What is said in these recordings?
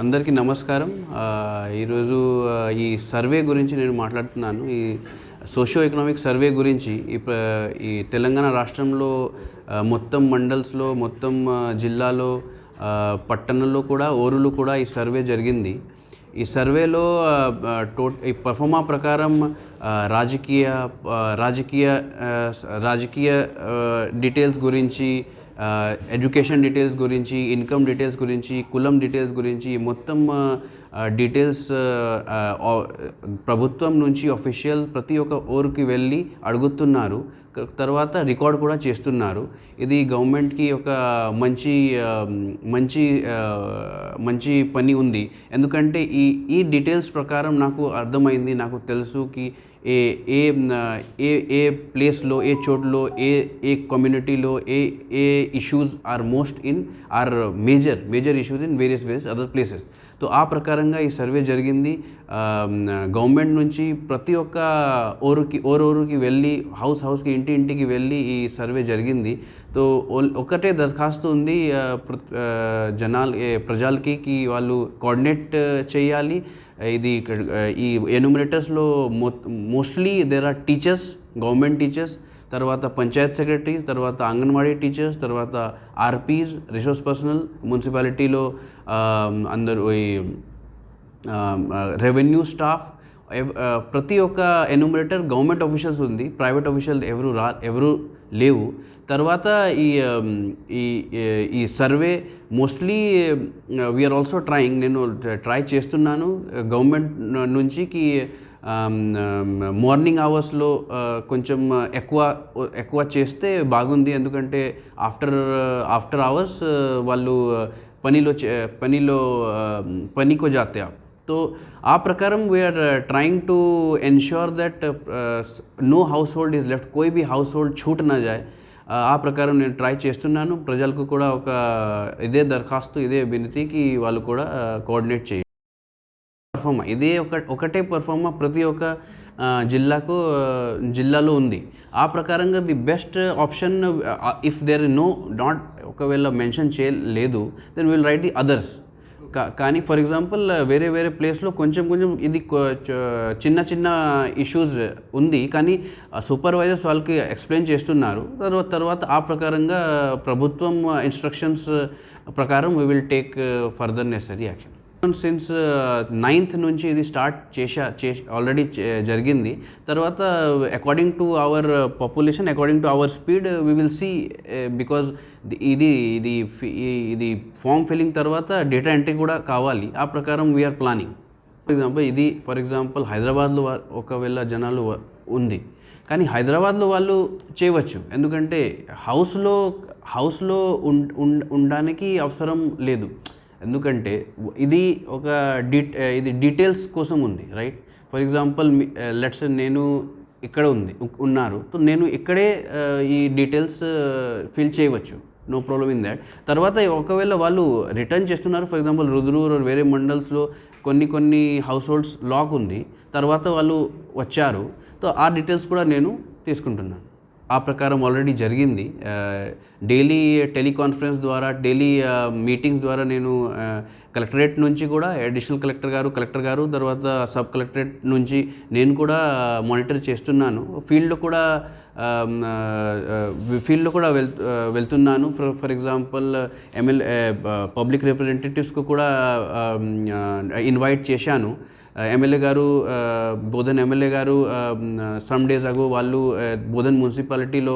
అందరికీ నమస్కారం. ఈరోజు ఈ సర్వే గురించి నేను మాట్లాడుతున్నాను. ఈ సోషియో ఎకనామిక్ సర్వే గురించి ఈ తెలంగాణ రాష్ట్రంలో మొత్తం మండల్స్లో, మొత్తం జిల్లాలో, పట్టణంలో కూడా, ఊరులో కూడా ఈ సర్వే జరిగింది. ఈ సర్వేలో ఈ పర్ఫార్మా ప్రకారం రాజకీయ డీటెయిల్స్ గురించి, ఎడ్యుకేషన్ డీటెయిల్స్ గురించి, ఇన్కమ్ డీటెయిల్స్ గురించి, కులం డీటెయిల్స్ గురించి మొత్తం డీటెయిల్స్ ప్రభుత్వం నుంచి అఫీషియల్ ప్రతి ఒక్క ఊరికి వెళ్ళి అడుగుతున్నారు. తర్వాత రికార్డ్ కూడా చేస్తున్నారు. ఇది గవర్నమెంట్కి ఒక మంచి పని ఉంది. ఎందుకంటే ఈ డీటెయిల్స్ ప్రకారం నాకు అర్థమైంది, నాకు తెలుసుకి ఏ ప్లేస్లో, ఏ చోట్లో, ఏ కమ్యూనిటీలో ఏ issues are most in or major issues in various other places. So ఆ ప్రకారంగా ఈ సర్వే జరిగింది. గవర్నమెంట్ నుంచి ప్రతి ఒక్క ఊరికి వెళ్ళి, హౌస్కి ఇంటికి వెళ్ళి ఈ సర్వే జరిగింది. సో ఒకటే దరఖాస్తు ఉంది ప్రజలకి వాళ్ళు కోఆర్డినేట్ చేయాలి. ఈ ఎన్యూమరేటర్స్లో mostly there are teachers, government teachers, తర్వాత పంచాయత్ సెక్రటరీస్, తర్వాత అంగన్వాడీ టీచర్స్, తర్వాత ఆర్పీస్, రిసోర్స్ పర్సనల్, మున్సిపాలిటీలో అందరూ ఈ రెవెన్యూ స్టాఫ్, ప్రతి ఒక్క ఎన్యూమరేటర్ గవర్నమెంట్ ఆఫీషియల్స్ ఉంది, ప్రైవేట్ ఆఫీషియల్ ఎవరు లేవు. తర్వాత ఈ survey mostly we are also trying, నేను ట్రై చేస్తున్నాను గవర్నమెంట్ నుంచికి మార్నింగ్ అవర్స్లో కొంచెం ఎక్కువ చేస్తే బాగుంది. ఎందుకంటే ఆఫ్టర్ అవర్స్ వాళ్ళు పనికో జాతే. तो आ प्रकारम we are trying to ensure that no household is left, कोई भी हाउस होल्ड छूट ना जाए. ఆ ప్రకారం నేను ట్రై చేస్తున్నాను. ప్రజలకు కూడా ఇదే దరఖాస్తు, ఇదే వినతికి వాళ్ళు కూడా కోఆర్డినేట్ చేయాలి. ఇదే ఒకటే పర్ఫార్మా ప్రతి ఒక్క జిల్లాలో ఉంది. ఆ ప్రకారంగా the best option, if there not ఒకవేళ మెన్షన్ చేయలేదు, then will write the others. కానీ ఫర్ ఎగ్జాంపుల్ వేరే ప్లేస్లో కొంచెం ఇది చిన్న ఇష్యూస్ ఉంది, కానీ సూపర్వైజర్స్ వాళ్ళకి ఎక్స్ప్లెయిన్ చేస్తున్నారు. తర్వాత ఆ ప్రకారంగా ప్రభుత్వం ఇన్స్ట్రక్షన్స్ ప్రకారం we will take further necessary action. Since 9th నుంచి ఇది స్టార్ట్ ఆల్రెడీ జరిగింది. తర్వాత according to our population, according to our speed we will see, because ఇది ఫామ్ ఫిల్లింగ్ తర్వాత డేటా ఎంట్రీ కూడా కావాలి. ఆ ప్రకారం వీఆర్ ప్లానింగ్. ఫర్ ఎగ్జాంపుల్ హైదరాబాద్లో ఒకవేళ జనాలు ఉంది, కానీ హైదరాబాద్లో వాళ్ళు చేయవచ్చు. ఎందుకంటే హౌస్లో ఉండడానికి అవసరం లేదు. ఎందుకంటే ఇది ఇది డీటెయిల్స్ కోసం ఉంది, రైట్? ఫర్ ఎగ్జాంపుల్ లెట్స్ నేను ఇక్కడ ఉన్నారు, సో నేను ఇక్కడే ఈ డీటెయిల్స్ ఫిల్ చేయవచ్చు, నో ప్రాబ్లమ్ ఇన్ దాట్. తర్వాత ఒకవేళ వాళ్ళు రిటర్న్ చేస్తున్నారు, ఫర్ ఎగ్జాంపుల్ రుద్రూర్ వేరే మండల్స్లో కొన్ని హౌస్ హోల్డ్స్ లాక్ ఉంది, తర్వాత వాళ్ళు వచ్చారు, సో ఆ డీటెయిల్స్ కూడా నేను తీసుకుంటున్నాను. ఆ ప్రకారం ఆల్రెడీ జరిగింది. డైలీ టెలికాన్ఫరెన్స్ ద్వారా, డైలీ మీటింగ్స్ ద్వారా నేను కలెక్టరేట్ నుంచి కూడా, అడిషనల్ కలెక్టర్ గారు, తర్వాత సబ్ కలెక్టరేట్ నుంచి నేను కూడా మానిటర్ చేస్తున్నాను. ఫీల్డ్లో కూడా వెళ్తున్నాను. ఫర్ ఎగ్జాంపుల్ పబ్లిక్ రిప్రజెంటేటివ్స్కు కూడా ఇన్వైట్ చేశాను. ఎమ్మెల్యే గారు, బోధన్ ఎమ్మెల్యే గారు సమ్ డేస్ అగో వాళ్ళు బోధన్ మున్సిపాలిటీలో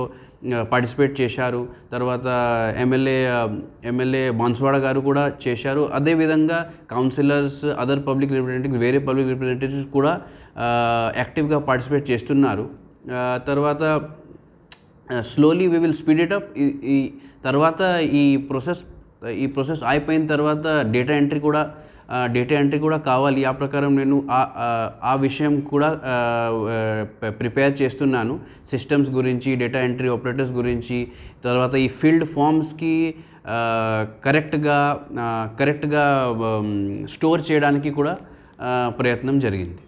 పార్టిసిపేట్ చేశారు. తర్వాత ఎమ్మెల్యే బాన్స్వాడ గారు కూడా చేశారు. అదేవిధంగా కౌన్సిలర్స్, అదర్ పబ్లిక్ రిప్రజెంటేటివ్స్, వేరే పబ్లిక్ రిప్రజెంటేటివ్స్ కూడా యాక్టివ్గా పార్టిసిపేట్ చేస్తున్నారు. తర్వాత slowly we will speed it up. తర్వాత ఈ ప్రాసెస్ అయిపోయిన తర్వాత డేటా ఎంట్రీ కూడా కావాలి. ఆ ప్రకారం నేను ఆ విషయం కూడా ప్రిపేర్ చేస్తున్నాను. సిస్టమ్స్ గురించి, డేటా ఎంట్రీ ఆపరేటర్స్ గురించి, తర్వాత ఈ ఫీల్డ్ ఫామ్స్కి కరెక్ట్గా స్టోర్ చేయడానికి కూడా ప్రయత్నం జరిగింది.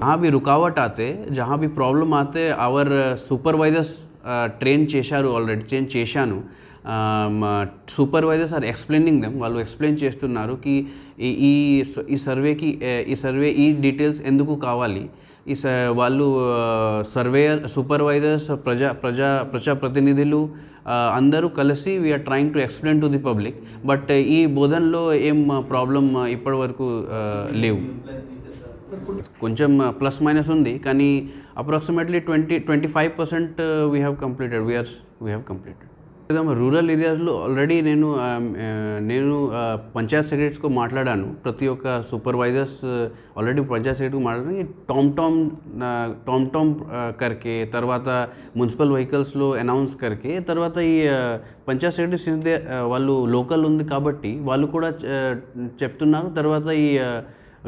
जहाँ भी रुकावट आते, जहाँ भी प्रॉब्लम आते, आवर सुपरवाइजर्स ట్రైన్ చేశారు, ఆల్రెడీ చేశాను. సూపర్వైజర్స్ ఆర్ ఎక్స్ప్లెయినింగ్ దెమ్, వాళ్ళు ఎక్స్ప్లెయిన్ చేస్తున్నారు కి ఈ సర్వే ఈ డీటెయిల్స్ ఎందుకు కావాలి, వాళ్ళు సర్వేయర్ సూపర్వైజర్స్ ప్రజాప్రతినిధులు అందరూ కలిసి we're trying to explain to the public. But ఈ బోధనలో ఏం ప్రాబ్లం ఇప్పటివరకు లేవు. కొంచెం ప్లస్ మైనస్ ఉంది, కానీ approximately 25% we have completed. Rural ఏరియాస్లో ఆల్రెడీ నేను పంచాయత్ సెక్రటరీస్తో మాట్లాడాను. ప్రతి ఒక్క సూపర్వైజర్స్ ఆల్రెడీ పంచాయత్ సెక్రటరీకి మాట్లాడాను. టామ్ టామ్ కరికే, తర్వాత మున్సిపల్ వెహికల్స్లో అనౌన్స్ కరికే, తర్వాత ఈ పంచాయత్ సెక్రటరీ సిన్స్ వాళ్ళు లోకల్ ఉంది కాబట్టి వాళ్ళు కూడా చెప్తున్నారు. తర్వాత ఈ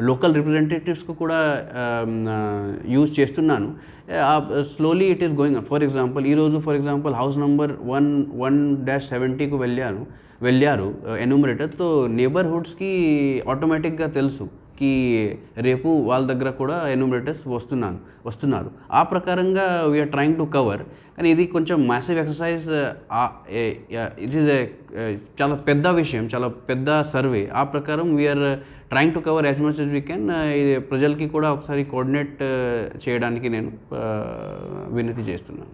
లోకల్ రిప్రజెంటేటివ్స్కు కూడా యూజ్ చేస్తున్నాను. Slowly it is going up. For example house number 1-70కు వెళ్ళారు ఎన్యూమరేటర్తో. నేబర్హుడ్స్కి ఆటోమేటిక్గా తెలుసు కి రేపు వాళ్ళ దగ్గర కూడా ఎన్యూమరేటర్స్ వస్తున్నారు. ఆ ప్రకారంగా వీఆర్ ట్రయింగ్ టు కవర్. కానీ ఇది కొంచెం మ్యాసివ్ ఎక్సర్సైజ్. ఇట్ ఈజ్ చాలా పెద్ద విషయం, చాలా పెద్ద సర్వే. ఆ ప్రకారం we're trying to cover as much as we can. ప్రజలకి కూడా ఒకసారి కోఆర్డినేట్ చేయడానికి నేను వినతి చేస్తున్నాను.